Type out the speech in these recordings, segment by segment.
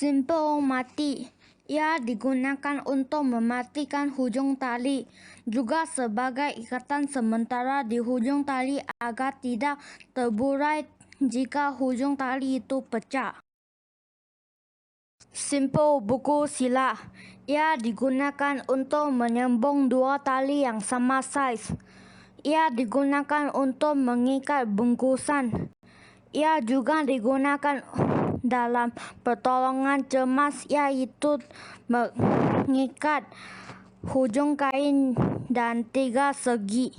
Simpel mati. Ia digunakan untuk mematikan hujung tali, juga sebagai ikatan sementara di hujung tali agar tidak terburai jika hujung tali itu pecah. Simpel buku silah. Ia digunakan untuk menyambung dua tali yang sama saiz. Ia digunakan untuk mengikat bungkusan. Ia juga digunakan dalam pertolongan cemas, yaitu mengikat hujung kain dan tiga segi.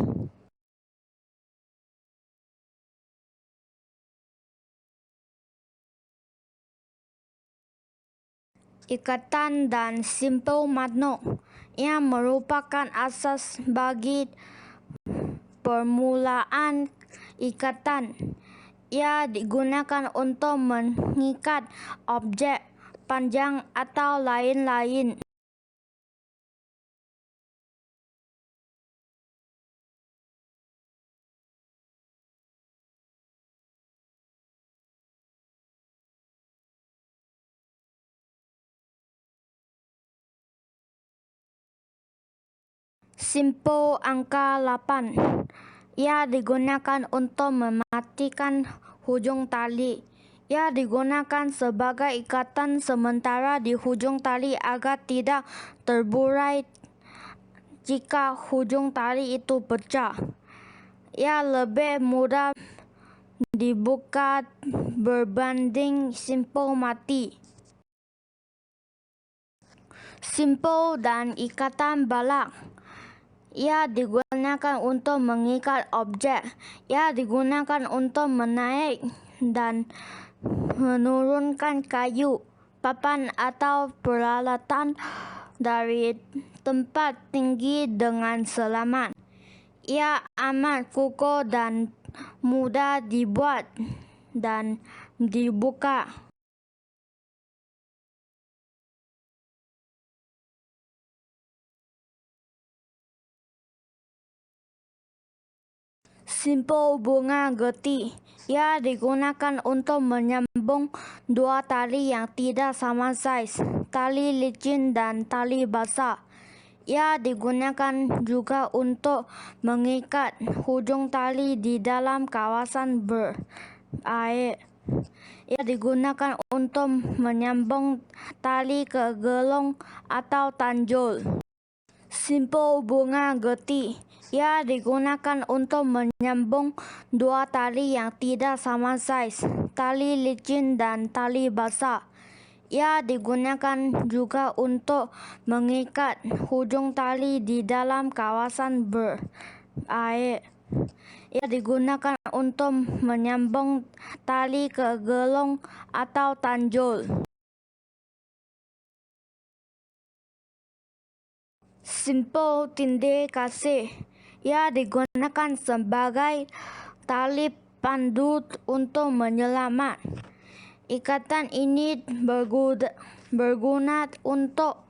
Ikatan dan simpel makno. Ia merupakan asas bagi permulaan ikatan. Ia digunakan untuk mengikat objek panjang atau lain-lain. Simpel angka 8. Ia digunakan untuk mematikan hujung tali. Ia digunakan sebagai ikatan sementara di hujung tali agar tidak terburai jika hujung tali itu pecah. Ia lebih mudah dibuka berbanding simpel mati. Simpel dan ikatan balak. Ia digunakan untuk mengikat objek. Ia digunakan untuk menaik dan menurunkan kayu, papan atau peralatan dari tempat tinggi dengan selamat. Ia amat kokoh dan mudah dibuat dan dibuka. Simpel bunga getih. Ia digunakan untuk menyambung dua tali yang tidak sama saiz, tali licin dan tali basah. Ia digunakan juga untuk mengikat hujung tali di dalam kawasan berair. Ia digunakan untuk menyambung tali ke gelong atau tanjul. Simpel bunga getih. Ia digunakan untuk menyambung dua tali yang tidak sama saiz, tali licin dan tali basah. Ia digunakan juga untuk mengikat hujung tali di dalam kawasan berair. Ia digunakan untuk menyambung tali ke gelong atau tanjul. Simpel tindih kasih. Ia digunakan sebagai tali pandu untuk menyelamat. Ikatan ini berguna untuk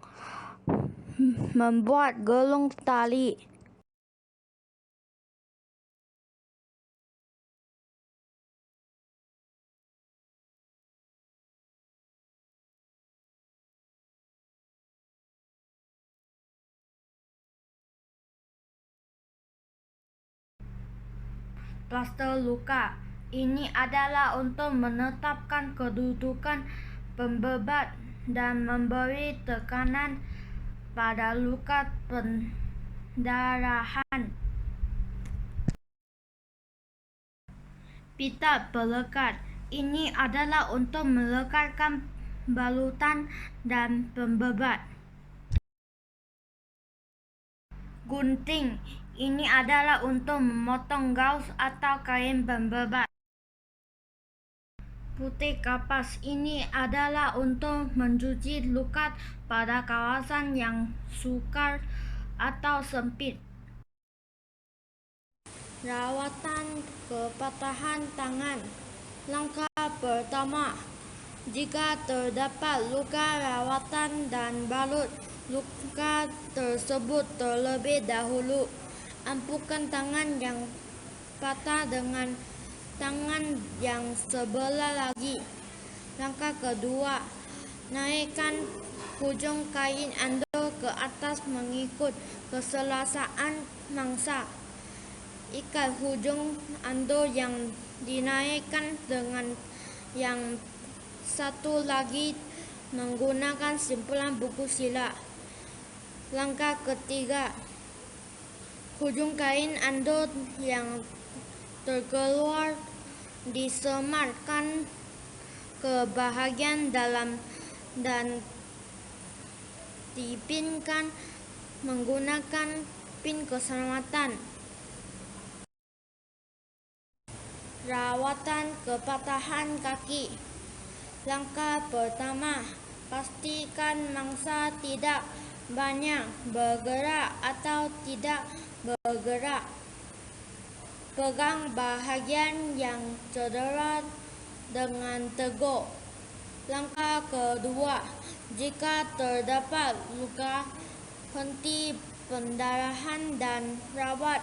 membuat gelong tali. Plaster luka. Ini adalah untuk menetapkan kedudukan pembebat dan memberi tekanan pada luka pendarahan. Pita pelekat. Ini adalah untuk melekatkan balutan dan pembebat. Gunting. Ini adalah untuk memotong gaus atau kain pembebat. Putih kapas. Ini adalah untuk mencuci luka pada kawasan yang sukar atau sempit. Rawatan kepatahan tangan. Langkah pertama, jika terdapat luka, rawatan dan balut luka tersebut terlebih dahulu. Ampukan tangan yang patah dengan tangan yang sebelah lagi. Langkah kedua, Naikkan hujung kain ando ke atas mengikut keselesaan mangsa. Ikat hujung ando yang dinaikkan dengan yang satu lagi menggunakan simpulan buku silat. Langkah ketiga, hujung kain ando yang terkeluar disematkan ke bahagian dalam dan dipinkan menggunakan pin keselamatan. Rawatan kepatahan kaki. Langkah pertama, pastikan mangsa tidak banyak bergerak atau tidak bergerak. Pegang bahagian yang cedera dengan teguh. Langkah kedua, jika terdapat luka, henti pendarahan dan rawat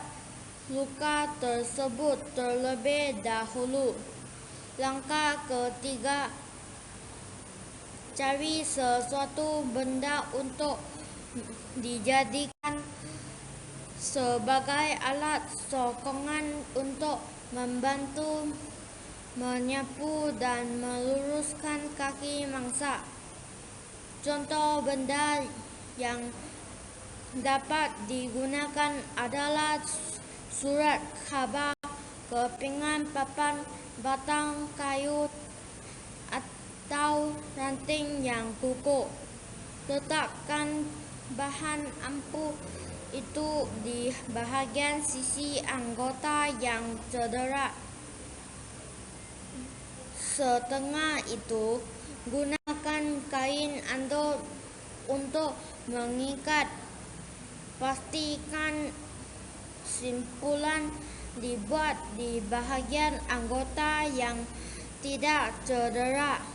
luka tersebut terlebih dahulu. Langkah ketiga, cari sesuatu benda untuk dijadikan sebagai alat sokongan untuk membantu menyapu dan meluruskan kaki mangsa. Contoh benda yang dapat digunakan adalah surat khabar, kepingan papan, batang kayu atau ranting yang kukuh. Letakkan bahan ampuh itu di bahagian sisi anggota yang cedera. Setengah itu, gunakan kain ando untuk mengikat. Pastikan simpulan dibuat di bahagian anggota yang tidak cedera.